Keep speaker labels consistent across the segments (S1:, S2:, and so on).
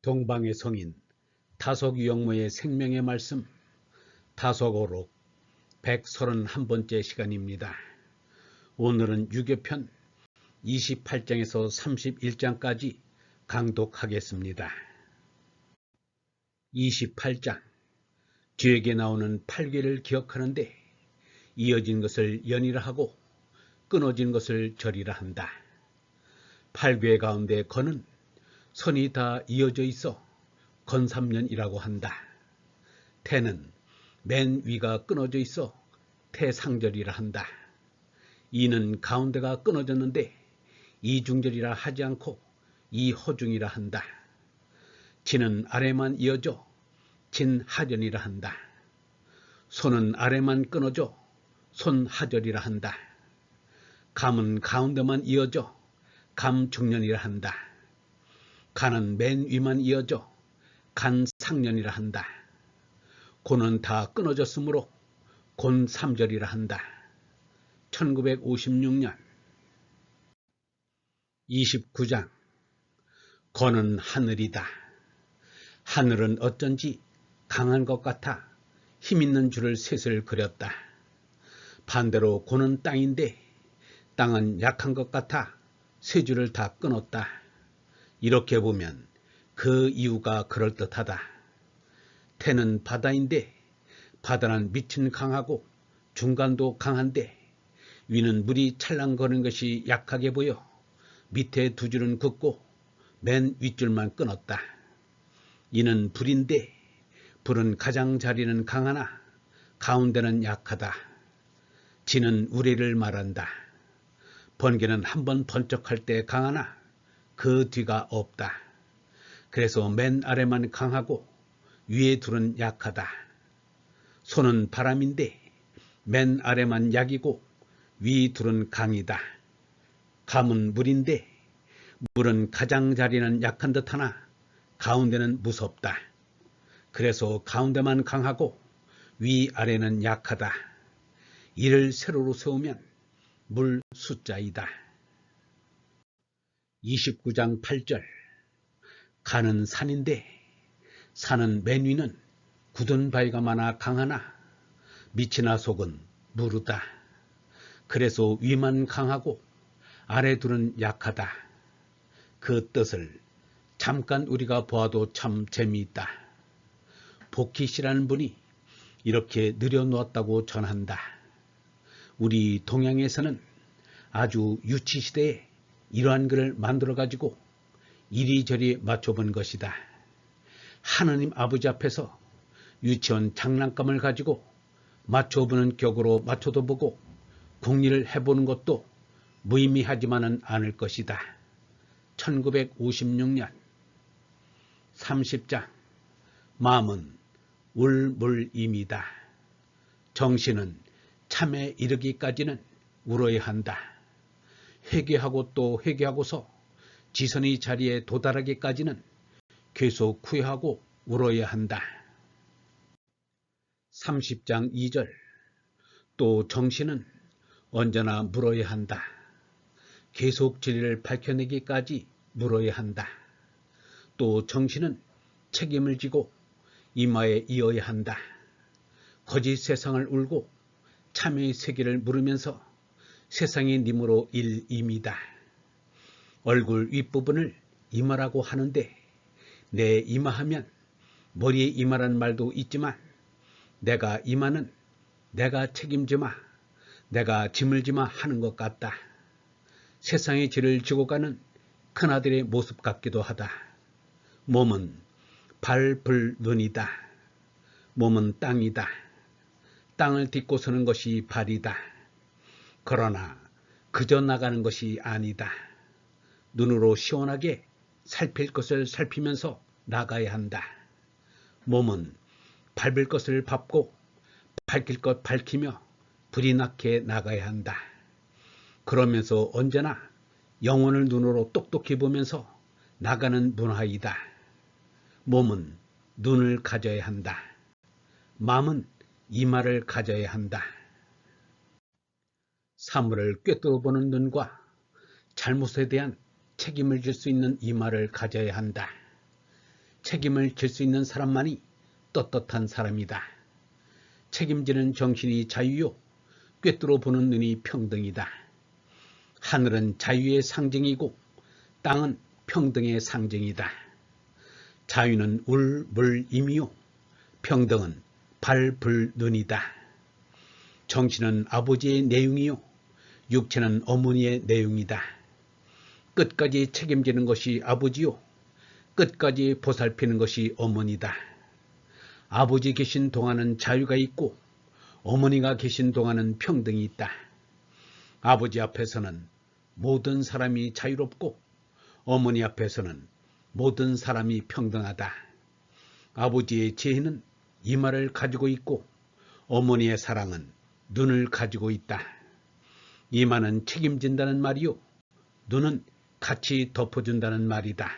S1: 동방의 성인 다속유영모의 생명의 말씀 다속어록 131번째 시간입니다. 오늘은 유교편 28장에서 31장까지 강독하겠습니다. 28장 뒤에게 나오는 8궤를 기억하는데 이어진 것을 연이라 하고 끊어진 것을 절이라 한다. 8궤 가운데 건은 선이 다 이어져 있어 건삼년이라고 한다. 태는 맨 위가 끊어져 있어 태상절이라 한다. 이는 가운데가 끊어졌는데 이중절이라 하지 않고 이허중이라 한다. 진은 아래만 이어져 진하전이라 한다. 손은 아래만 끊어져 손하절이라 한다. 감은 가운데만 이어져 감중년이라 한다. 간은 맨 위만 이어져 간상년이라 한다. 고는 다 끊어졌으므로 곤삼절이라 한다. 1956년 29장 건은 하늘이다. 하늘은 어쩐지 강한 것 같아 힘있는 줄을 셋을 그렸다. 반대로 고는 땅인데 땅은 약한 것 같아 세 줄을 다 끊었다. 이렇게 보면 그 이유가 그럴듯하다. 태는 바다인데 바다는 밑은 강하고 중간도 강한데 위는 물이 찰랑거리는 것이 약하게 보여 밑에 두 줄은 긋고 맨 윗줄만 끊었다. 이는 불인데 불은 가장자리는 강하나 가운데는 약하다. 진은 우레를 말한다. 번개는 한번 번쩍할 때 강하나 그 뒤가 없다. 그래서 맨 아래만 강하고 위에 둘은 약하다. 손은 바람인데 맨 아래만 약이고 위 둘은 강이다. 감은 물인데 물은 가장자리는 약한 듯하나 가운데는 무섭다. 그래서 가운데만 강하고 위아래는 약하다. 이를 세로로 세우면 물 숫자이다. 29장 8절 간은 산인데 산은 맨 위는 굳은 바위가 많아 강하나 밑이나 속은 무르다. 그래서 위만 강하고 아래 둘은 약하다. 그 뜻을 잠깐 우리가 보아도 참 재미있다. 보킷이라는 분이 이렇게 늘여놓았다고 전한다. 우리 동양에서는 아주 유치시대에 이러한 글을 만들어가지고 이리저리 맞춰본 것이다. 하느님 아버지 앞에서 유치원 장난감을 가지고 맞춰보는 격으로 맞춰도 보고 궁리를 해보는 것도 무의미하지만은 않을 것이다. 1956년 30장 마음은 울물임이다. 정신은 참에 이르기까지는 울어야 한다. 회개하고 또 회개하고서 지선의 자리에 도달하기까지는 계속 후회하고 울어야 한다. 30장 2절 또 정신은 언제나 물어야 한다. 계속 진리를 밝혀내기까지 물어야 한다. 또 정신은 책임을 지고 이마에 이어야 한다. 거짓 세상을 울고 참의 세계를 물으면서 세상의 님으로 일임이다. 얼굴 윗부분을 이마라고 하는데 내 이마하면 머리에 이마란 말도 있지만 내가 이마는 내가 책임지마, 내가 짐을 지마 하는 것 같다. 세상의 죄를 지고 가는 큰아들의 모습 같기도 하다. 몸은 발, 불, 눈이다. 몸은 땅이다. 땅을 딛고 서는 것이 발이다. 그러나 그저 나가는 것이 아니다. 눈으로 시원하게 살필 것을 살피면서 나가야 한다. 몸은 밟을 것을 밟고 밝힐 것 밝히며 불이 나게 나가야 한다. 그러면서 언제나 영혼을 눈으로 똑똑히 보면서 나가는 문화이다. 몸은 눈을 가져야 한다. 마음은 이마를 가져야 한다. 사물을 꿰뚫어 보는 눈과 잘못에 대한 책임을 질 수 있는 이마를 가져야 한다. 책임을 질 수 있는 사람만이 떳떳한 사람이다. 책임지는 정신이 자유요, 꿰뚫어 보는 눈이 평등이다. 하늘은 자유의 상징이고 땅은 평등의 상징이다. 자유는 울, 물, 임이요, 평등은 발, 불, 눈이다. 정신은 아버지의 내용이요, 육체는 어머니의 내용이다. 끝까지 책임지는 것이 아버지요, 끝까지 보살피는 것이 어머니다. 아버지 계신 동안은 자유가 있고 어머니가 계신 동안은 평등이 있다. 아버지 앞에서는 모든 사람이 자유롭고 어머니 앞에서는 모든 사람이 평등하다. 아버지의 지혜는 이마를 가지고 있고 어머니의 사랑은 눈을 가지고 있다. 이마는 책임진다는 말이요, 눈은 같이 덮어준다는 말이다.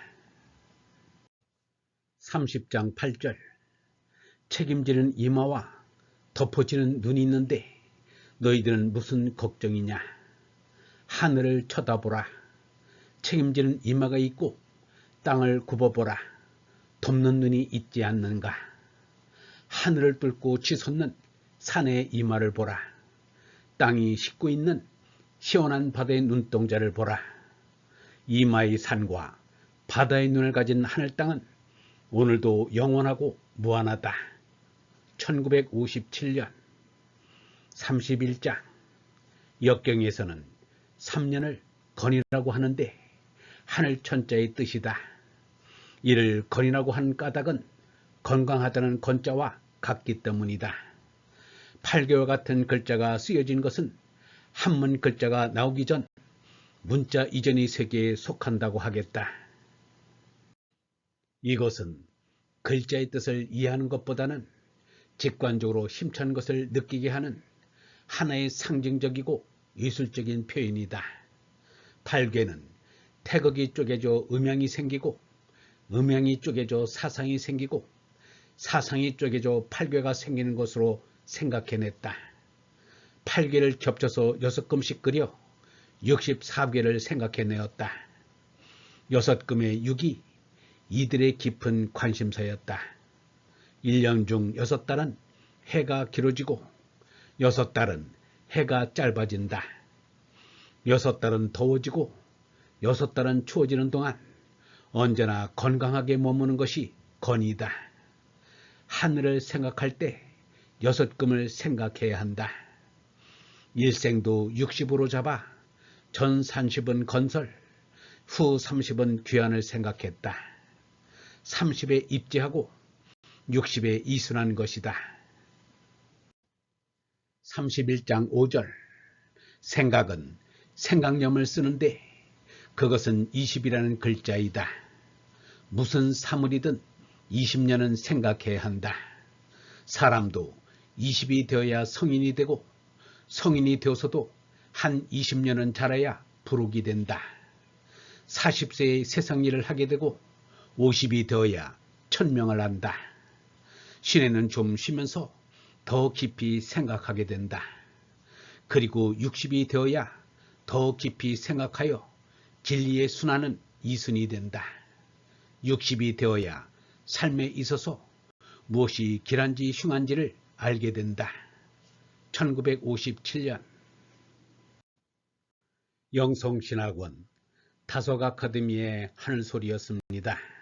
S1: 30장 8절. 책임지는 이마와 덮어지는 눈이 있는데 너희들은 무슨 걱정이냐. 하늘을 쳐다보라. 책임지는 이마가 있고 땅을 굽어보라. 덮는 눈이 있지 않는가. 하늘을 뚫고 치솟는 산의 이마를 보라. 땅이 씻고 있는 시원한 바다의 눈동자를 보라. 이마의 산과 바다의 눈을 가진 하늘 땅은 오늘도 영원하고 무한하다. 1957년 31장. 역경에서는 3년을 건이라고 하는데 하늘 천자의 뜻이다. 이를 건이라고 한 까닭은 건강하다는 건자와 같기 때문이다. 8개와 같은 글자가 쓰여진 것은 한문 글자가 나오기 전 문자 이전의 세계에 속한다고 하겠다. 이것은 글자의 뜻을 이해하는 것보다는 직관적으로 힘찬 것을 느끼게 하는 하나의 상징적이고 예술적인 표현이다. 8개는 태극이 쪼개져 음양이 생기고 음양이 쪼개져 사상이 생기고 사상이 쪼개져 8개가 생기는 것으로 생각해냈다. 8개를 겹쳐서 6금씩 그려 64개를 생각해내었다. 6금의 6이 이들의 깊은 관심사였다. 1년 중 6달은 해가 길어지고 6달은 해가 짧아진다. 6달은 더워지고 6달은 추워지는 동안 언제나 건강하게 머무는 것이 건이다. 하늘을 생각할 때 6금을 생각해야 한다. 일생도 60으로 잡아 전 30은 건설, 후 30은 귀환을 생각했다. 30에 입지하고 60에 이순한 것이다. 31장 5절. 생각은 생각념을 쓰는데 그것은 20이라는 글자이다. 무슨 사물이든 20년은 생각해야 한다. 사람도 20이 되어야 성인이 되고 성인이 되어서도 한 20년은 자라야 부록이 된다. 40세에 세상 일을 하게 되고 50이 되어야 천명을 한다. 신에는 좀 쉬면서 더 깊이 생각하게 된다. 그리고 60이 되어야 더 깊이 생각하여 진리의 순환은 이순이 된다. 60이 되어야 삶에 있어서 무엇이 길한지 흉한지를 알게 된다. 1957년 영성신학원 다속 아카데미의 하늘소리였습니다.